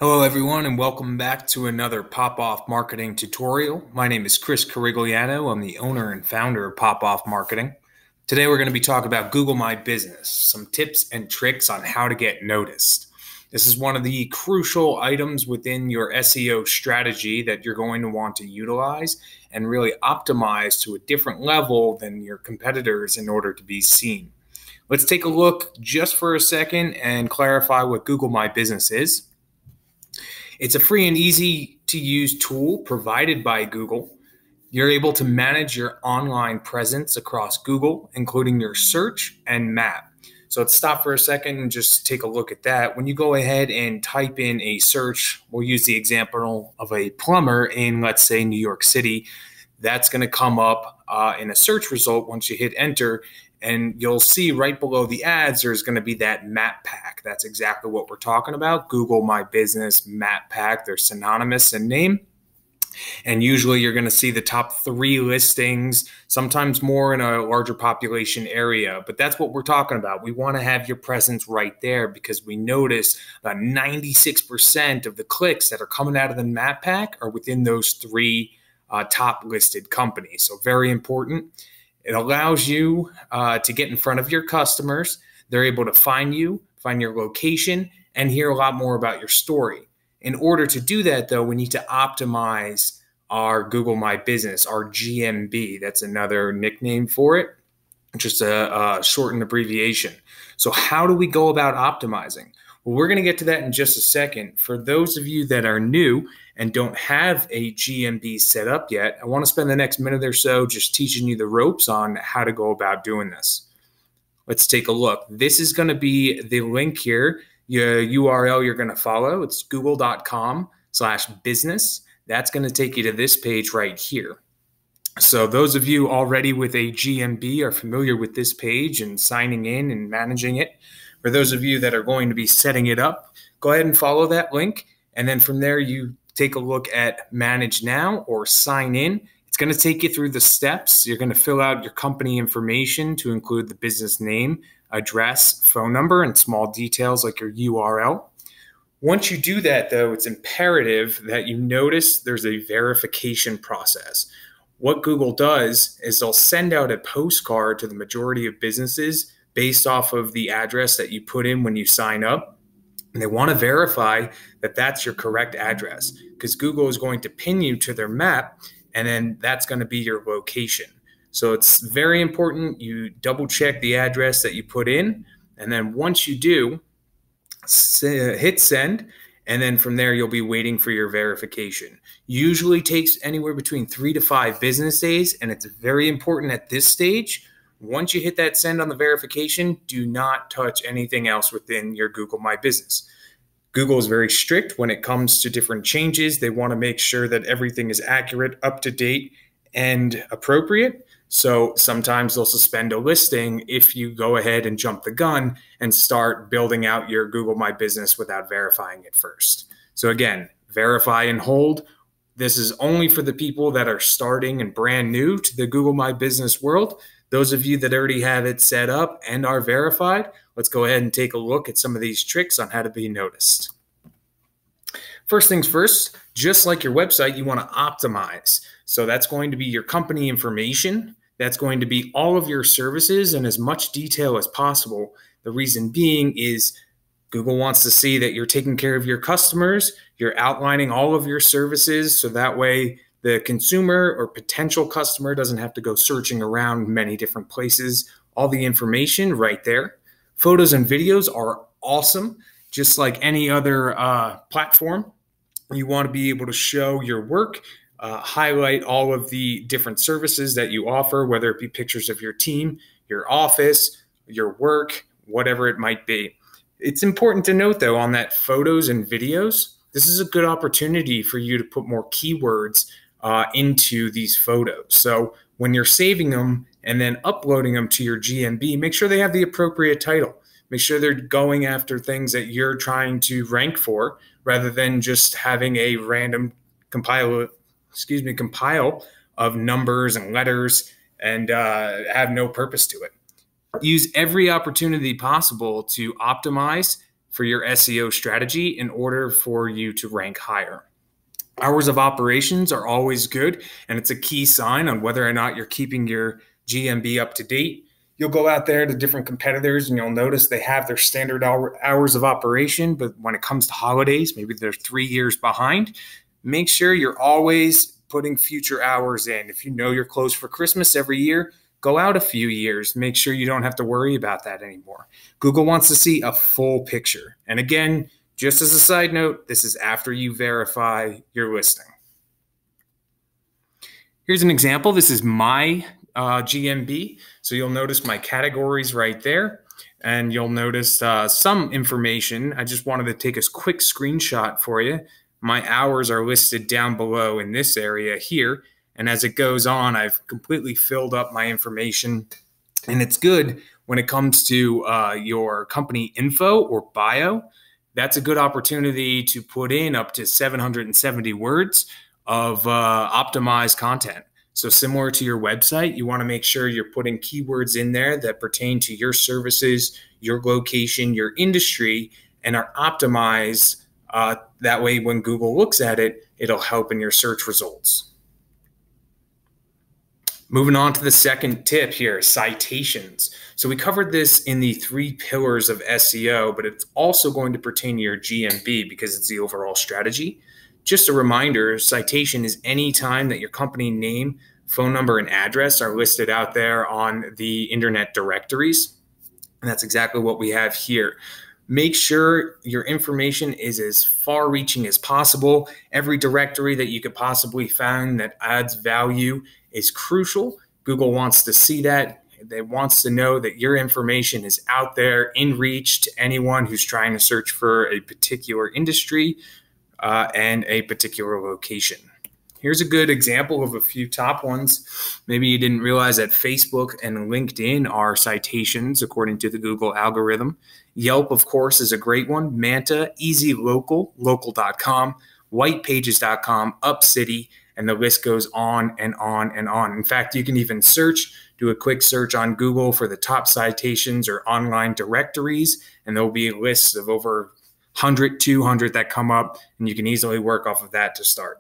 Hello everyone and welcome back to another PopOff Marketing tutorial. My name is Chris Corigliano. I'm the owner and founder of PopOff Marketing. Today we're going to be talking about Google My Business, some tips and tricks on how to get noticed. This is one of the crucial items within your SEO strategy that you're going to want to utilize and really optimize to a different level than your competitors in order to be seen. Let's take a look just for a second and clarify what Google My Business is. It's a free and easy to use tool provided by Google. You're able to manage your online presence across Google, including your search and map. So let's stop for a second and just take a look at that. When you go ahead and type in a search, we'll use the example of a plumber in, let's say, New York City. That's going to come up in a search result once you hit enter. And you'll see right below the ads, there's going to be that map pack. That's exactly what we're talking about. Google My Business map pack. They're synonymous in name. And usually you're going to see the top 3 listings, sometimes more in a larger population area. But that's what we're talking about. We want to have your presence right there because we notice about 96% of the clicks that are coming out of the map pack are within those 3 top listed companies. So very important. It allows you to get in front of your customers. They're able to find you, find your location, and hear a lot more about your story. In order to do that, though, we need to optimize our Google My Business, our GMB. That's another nickname for it, just a shortened abbreviation. So how do we go about optimizing? Well, we're going to get to that in just a second. For those of you that are new and don't have a GMB set up yet, I want to spend the next minute or so just teaching you the ropes on how to go about doing this. Let's take a look. This is going to be the link here, your URL you're going to follow. It's google.com/business. That's going to take you to this page right here. So those of you already with a GMB are familiar with this page and signing in and managing it. For those of you that are going to be setting it up, go ahead and follow that link. And then from there, you take a look at Manage Now or Sign In. It's going to take you through the steps. You're going to fill out your company information to include the business name, address, phone number, and small details like your URL. Once you do that, though, it's imperative that you notice there's a verification process. What Google does is they'll send out a postcard to the majority of businesses based off of the address that you put in when you sign up. And they want to verify that that's your correct address because Google is going to pin you to their map, and then that's going to be your location. So it's very important you double check the address that you put in. And then once you do, hit send. And then from there, you'll be waiting for your verification. Usually takes anywhere between 3 to 5 business days. And it's very important at this stage. Once you hit that send on the verification, do not touch anything else within your Google My Business. Google is very strict when it comes to different changes. They want to make sure that everything is accurate, up to date, and appropriate. So sometimes they'll suspend a listing if you go ahead and jump the gun and start building out your Google My Business without verifying it first. So again, verify and hold. This is only for the people that are starting and brand new to the Google My Business world. Those of you that already have it set up and are verified, let's go ahead and take a look at some of these tricks on how to be noticed. First things first, just like your website, you want to optimize. So that's going to be your company information. That's going to be all of your services in as much detail as possible. The reason being is Google wants to see that you're taking care of your customers, you're outlining all of your services, so that way the consumer or potential customer doesn't have to go searching around many different places. All the information right there. Photos and videos are awesome, just like any other platform. You want to be able to show your work, highlight all of the different services that you offer, whether it be pictures of your team, your office, your work, whatever it might be. It's important to note, though, on that photos and videos, this is a good opportunity for you to put more keywords into these photos. So when you're saving them and then uploading them to your GMB, make sure they have the appropriate title. Make sure they're going after things that you're trying to rank for rather than just having a random compile of numbers and letters and have no purpose to it. Use every opportunity possible to optimize, for your SEO strategy in order for you to rank higher. Hours of operations are always good, and it's a key sign on whether or not you're keeping your GMB up to date. You'll go out there to different competitors and you'll notice they have their standard hours of operation, but when it comes to holidays, maybe they're 3 years behind. Make sure you're always putting future hours in. If you know you're closed for Christmas every year, go out a few years. Make sure you don't have to worry about that anymore. Google wants to see a full picture. And again, just as a side note, this is after you verify your listing. Here's an example. This is my GMB. So you'll notice my categories right there. And you'll notice some information. I just wanted to take a quick screenshot for you. My hours are listed down below in this area here. And as it goes on, I've completely filled up my information. And it's good when it comes to your company info or bio. That's a good opportunity to put in up to 770 words of optimized content. So similar to your website, you want to make sure you're putting keywords in there that pertain to your services, your location, your industry, and are optimized. That way, when Google looks at it, it'll help in your search results. Moving on to the second tip here, citations. So we covered this in the 3 pillars of SEO, but it's also going to pertain to your GMB because it's the overall strategy. Just a reminder, citation is any time that your company name, phone number, and address are listed out there on the internet directories. And that's exactly what we have here. Make sure your information is as far-reaching as possible. Every directory that you could possibly find that adds value is crucial. Google wants to see that. It wants to know that your information is out there in reach to anyone who's trying to search for a particular industry and a particular location. Here's a good example of a few top ones. Maybe you didn't realize that Facebook and LinkedIn are citations according to the Google algorithm. Yelp, of course, is a great one. Manta, Easy Local, local.com, whitepages.com, UpCity, and the list goes on and on and on. In fact, you can even do a quick search on Google for the top citations or online directories, and there'll be lists of over 100, 200 that come up, and you can easily work off of that to start.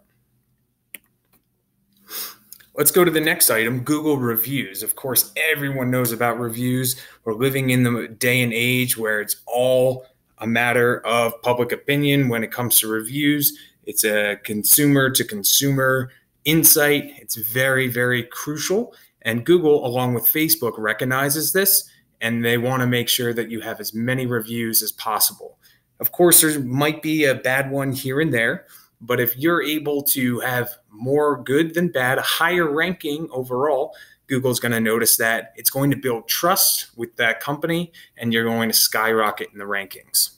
Let's go to the next item, Google reviews. Of course, everyone knows about reviews. We're living in the day and age where it's all a matter of public opinion when it comes to reviews. It's a consumer-to-consumer insight. It's very, very crucial. And Google, along with Facebook, recognizes this, and they want to make sure that you have as many reviews as possible. Of course, there might be a bad one here and there, but if you're able to have more good than bad, a higher ranking overall, Google's going to notice that. It's going to build trust with that company, and you're going to skyrocket in the rankings.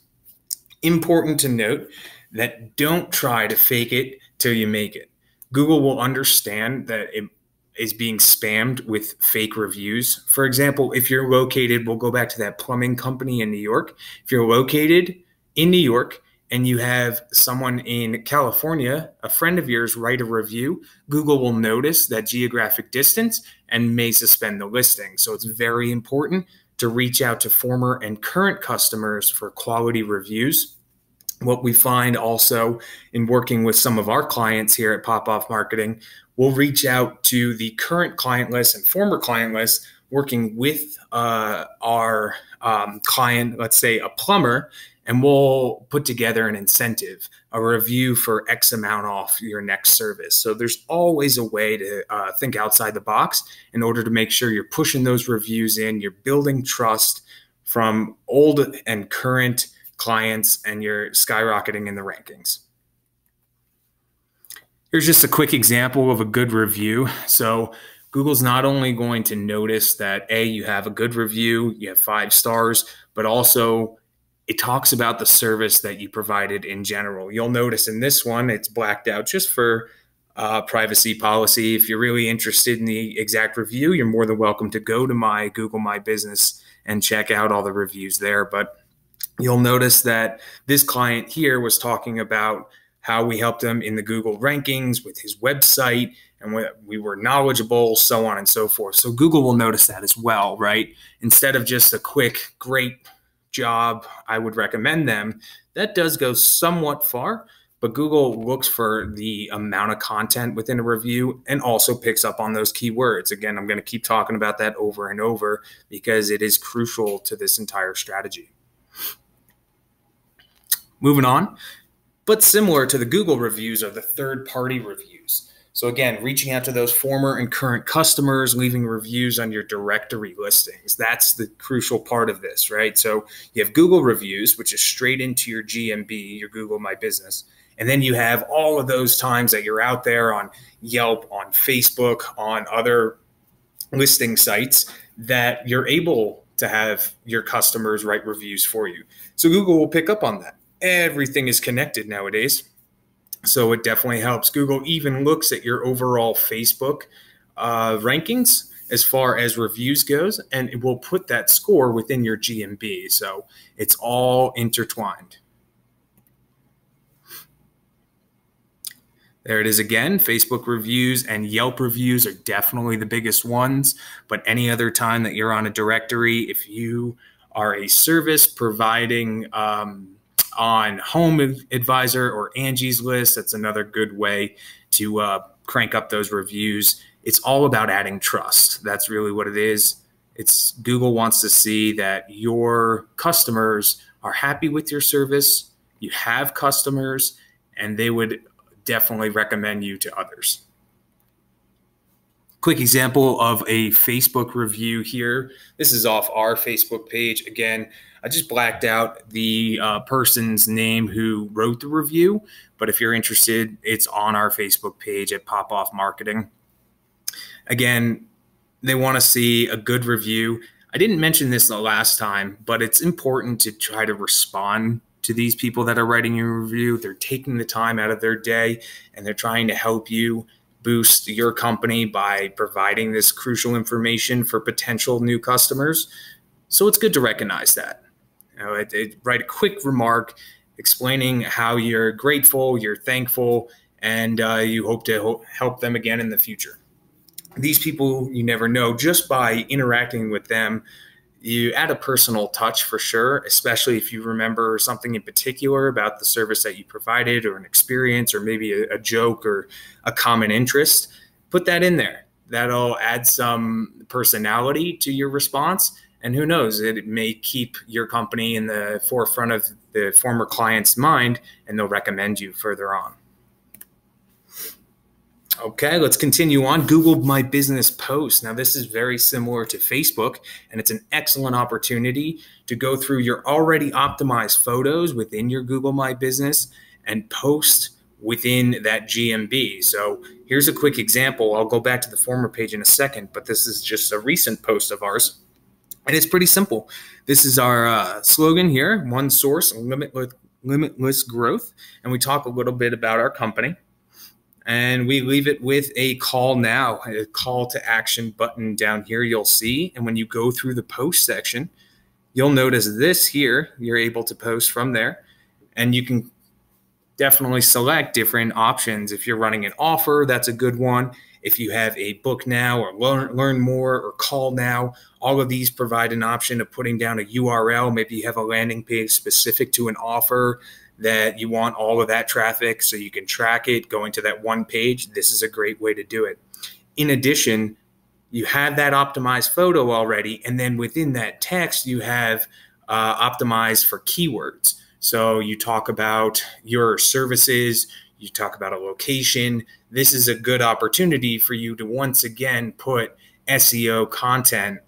Important to note that don't try to fake it till you make it. Google will understand that it is being spammed with fake reviews. For example, if you're located, we'll go back to that plumbing company in New York. If you're located in New York and you have someone in California, a friend of yours, write a review, Google will notice that geographic distance and may suspend the listing. So it's very important to reach out to former and current customers for quality reviews. What we find also in working with some of our clients here at PopOff Marketing, we'll reach out to the current client list and former client list, working with our client, let's say a plumber, and we'll put together an incentive, a review for X amount off your next service. So there's always a way to think outside the box in order to make sure you're pushing those reviews in, you're building trust from old and current clients, and you're skyrocketing in the rankings. Here's just a quick example of a good review. So Google's not only going to notice that, A, you have a good review, you have 5 stars, but also it talks about the service that you provided in general. You'll notice in this one, it's blacked out just for privacy policy. If you're really interested in the exact review, you're more than welcome to go to my Google My Business and check out all the reviews there. But you'll notice that this client here was talking about how we helped him in the Google rankings with his website, and we were knowledgeable, so on and so forth. So Google will notice that as well, right? Instead of just a quick, great job, I would recommend them. That does go somewhat far, but Google looks for the amount of content within a review and also picks up on those keywords. Again, I'm going to keep talking about that over and over because it is crucial to this entire strategy. Moving on, but similar to the Google reviews are the third-party reviews. So again, reaching out to those former and current customers, leaving reviews on your directory listings. That's the crucial part of this, right? So you have Google reviews, which is straight into your GMB, your Google My Business. And then you have all of those times that you're out there on Yelp, on Facebook, on other listing sites that you're able to have your customers write reviews for you. So Google will pick up on that. Everything is connected nowadays. So it definitely helps. Google even looks at your overall Facebook rankings as far as reviews goes, and it will put that score within your GMB. So it's all intertwined. There it is again. Facebook reviews and Yelp reviews are definitely the biggest ones, but any other time that you're on a directory, if you are a service providing on Home Advisor or Angie's List, that's another good way to crank up those reviews. It's all about adding trust. That's really what it is. It's Google wants to see that your customers are happy with your service, you have customers, and they would definitely recommend you to others. Quick example of a Facebook review here. This is off our Facebook page. Again, I just blacked out the person's name who wrote the review, but if you're interested, it's on our Facebook page at PopOff Marketing. Again, they want to see a good review. I didn't mention this the last time, but it's important to try to respond to these people that are writing your review. They're taking the time out of their day and they're trying to help you boost your company by providing this crucial information for potential new customers. So it's good to recognize that. You know, write a quick remark explaining how you're grateful, you're thankful, and you hope to help them again in the future. These people, you never know, just by interacting with them, you add a personal touch for sure, especially if you remember something in particular about the service that you provided or an experience or maybe a joke or a common interest. Put that in there. That'll add some personality to your response. And who knows, it may keep your company in the forefront of the former client's mind and they'll recommend you further on. Okay, let's continue on. Google My Business posts. Now, this is very similar to Facebook, and it's an excellent opportunity to go through your already optimized photos within your Google My Business and post within that GMB. So here's a quick example. I'll go back to the former page in a second, but this is just a recent post of ours, and it's pretty simple. This is our slogan here, one source, limitless growth, and we talk a little bit about our company. And we leave it with a call now, a call to action button down here you'll see. And when you go through the post section, you'll notice this here. You're able to post from there. And you can definitely select different options. If you're running an offer, that's a good one. If you have a book now or learn more or call now, all of these provide an option of putting down a URL. Maybe you have a landing page specific to an offer that you want all of that traffic so you can track it going to that one page. This is a great way to do it. In addition, you have that optimized photo already, and then within that text, you have optimized for keywords. So you talk about your services, you talk about a location. This is a good opportunity for you to once again put SEO content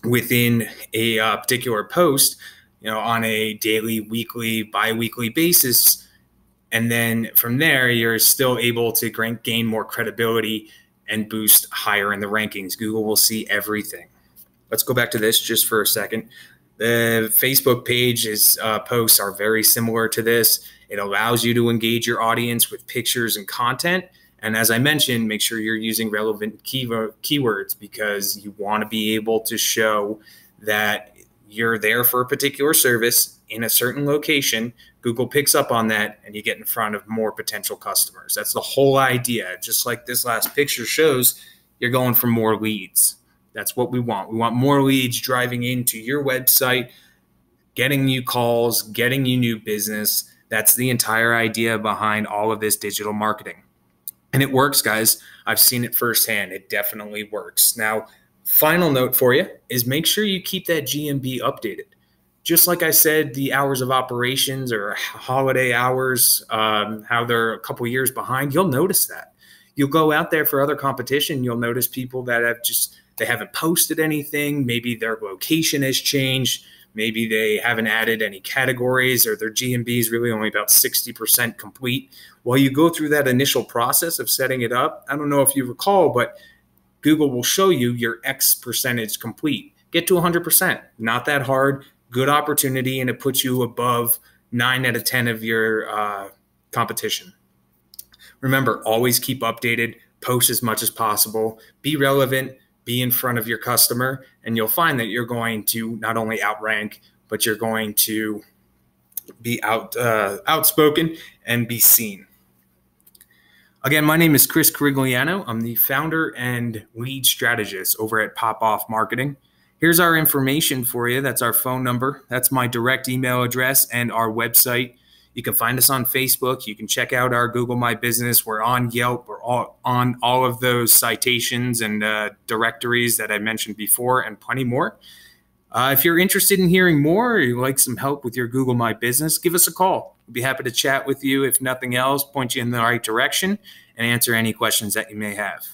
within a particular post, on a daily, weekly, bi-weekly basis. And then from there, you're still able to gain more credibility and boost higher in the rankings. Google will see everything. Let's go back to this just for a second. The Facebook page's posts are very similar to this. It allows you to engage your audience with pictures and content. And as I mentioned, make sure you're using relevant keywords because you want to be able to show that you're there for a particular service in a certain location. Google picks up on that and you get in front of more potential customers. That's the whole idea. Just like this last picture shows, you're going for more leads. That's what we want. We want more leads driving into your website, getting you calls, getting you new business. That's the entire idea behind all of this digital marketing. And it works, guys. I've seen it firsthand. It definitely works. Now, final note for you is make sure you keep that GMB updated. Just like I said, the hours of operations or holiday hours, how they're a couple years behind, you'll notice that. You'll go out there for other competition. You'll notice people that they haven't posted anything. Maybe their location has changed. Maybe they haven't added any categories, or their GMB is really only about 60% complete. While you go through that initial process of setting it up, I don't know if you recall, but Google will show you your X percentage complete. Get to 100%. Not that hard. Good opportunity, and it puts you above 9 out of 10 of your competition. Remember, always keep updated, post as much as possible, be relevant, be in front of your customer, and you'll find that you're going to not only outrank, but you're going to be outspoken and be seen. Again, my name is Chris Corigliano. I'm the founder and lead strategist over at PopOff Marketing. Here's our information for you. That's our phone number. That's my direct email address and our website. You can find us on Facebook. You can check out our Google My Business. We're on Yelp. We're on all of those citations and directories that I mentioned before, and plenty more. If you're interested in hearing more, or you'd like some help with your Google My Business, give us a call. We'd be happy to chat with you. If nothing else, point you in the right direction and answer any questions that you may have.